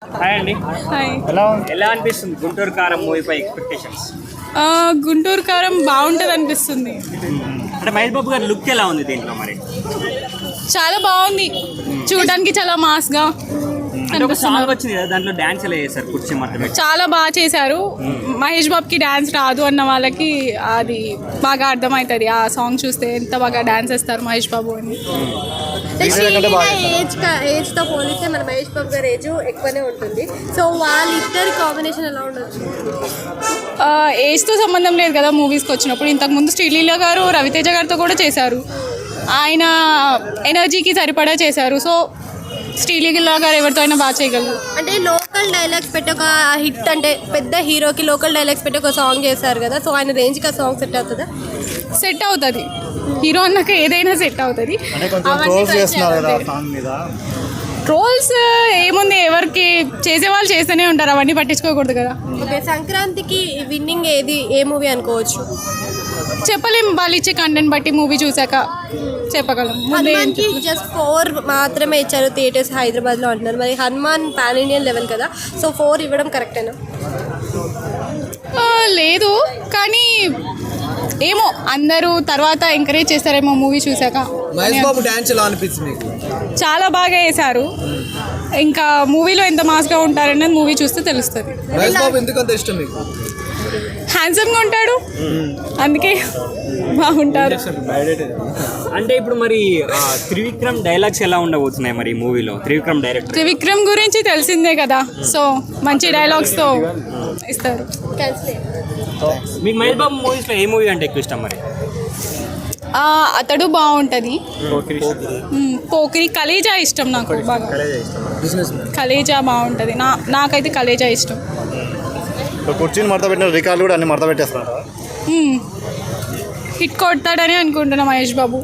Hi అండి. Hi. ఎలా అనిపిస్తుంది గుంటూరు కారం మూవీపై ఎక్స్పెక్టేషన్స్? గుంటూరు కారం బాగుంటుంది అనిపిస్తుంది. అంటే మహేష్ బాబు గారి లుక్ ఎలా ఉంది దీంట్లో మరి? చాలా బాగుంది, చూడడానికి చాలా మాస్గా అంటే ఒక సాంగ్ వచ్చింది కదా, దాంట్లో డాన్స్ ఎలా చేశారు? కుర్చీ మాత్రమే చాలా బాగా చేశారు. మహేష్ బాబుకి డాన్స్ రాదు అన్న వాళ్ళకి అది బాగా అర్థమవుతుంది. ఆ సాంగ్ చూస్తే ఎంత బాగా డాన్స్ వేస్తారు మహేష్ బాబు అని. ఏజ్తో పోలిస్తే మన మహేష్ బాబు గారి ఏజ్ ఎక్కువనే ఉంటుంది. సో వాళ్ళిద్దరి కాంబినేషన్ ఎలా ఉండొచ్చు? ఏజ్తో సంబంధం లేదు కదా మూవీస్కి వచ్చినప్పుడు. ఇంతకుముందు శ్రీలీల గారు రవితేజ గారితో కూడా చేశారు, ఆయన ఎనర్జీకి సరిపడా చేశారు. సో శ్రీలీల గారు ఎవరితో అయినా బాగా చేయగలరు. అంటే లోకల్ డైలాగ్స్ పెట్టి ఒక హిట్, అంటే పెద్ద హీరోకి లోకల్ డైలాగ్స్ పెట్టి ఒక సాంగ్ చేశారు కదా, సో ఆయన రేంజ్కి ఆ సాంగ్ సెట్ అవుతుందా? సెట్ అవుతుంది. హీరో అన్నాక ఏదైనా సెట్ అవుతుంది. ట్రోల్స్ ఏముంది, ఎవరికి చేసే వాళ్ళు చేస్తూనే ఉంటారు, అవన్నీ పట్టించుకోకూడదు కదా. ఓకే, సంక్రాంతికి విన్నింగ్ ఏది, ఏ మూవీ అనుకోవచ్చు? చెప్పలేం, వాళ్ళు ఇచ్చే కంటెంట్ బట్టి మూవీ చూసాక చెప్పగలం. హనుమాన్కి జస్ట్ 4 మాత్రమే ఇచ్చారు థియేటర్స్ హైదరాబాద్లో అంటున్నారు. మరి హనుమాన్ పాన్ ఇండియన్ లెవెల్ కదా, సో 4 ఇవ్వడం కరెక్టేనా? లేదు, కానీ ఏమో అందరూ తర్వాత ఎంకరేజ్ చేస్తారేమో మూవీ చూసాక. మహేష్ బాబు డాన్స్ ఎలా అనిపించింది మీకు? చాలా బాగా వేశారు. ఇంకా మూవీలో ఎంత మాస్గా ఉంటారనేది మూవీ చూస్తే తెలుస్తుంది. మహేష్ బాబు ఎందుకు అంత ఇష్టం మీకు? హ్యాండ్సమ్గా ఉంటాడు, అందుకే బాగుంటారు. అంటే ఇప్పుడు మరి త్రివిక్రమ్ డైలాగ్స్ ఎలా ఉండబోతున్నాయి మరి మూవీలో? త్రివిక్రమ్ డైరెక్టర్ త్రివిక్రమ్ గురించి తెలిసిందే కదా, సో మంచి డైలాగ్స్తో ఇస్తారు. మీకు మహేష్ బాబు మూవీస్లో ఏ మూవీ అంటే ఎక్కువ ఇష్టం మరి? అతడు బాగుంటుంది. పోకిరి, కలేజా ఇష్టం నాకు బాగా. కలేజా బాగుంటుంది, నాకైతే కలేజా ఇష్టం. కుర్చీని మడత పెట్టిన రికార్డులు కూడా అన్ని మడత పెట్టేస్తున్నారు. హిట్ కొడతాడని అనుకుంటున్నా మహేష్ బాబు.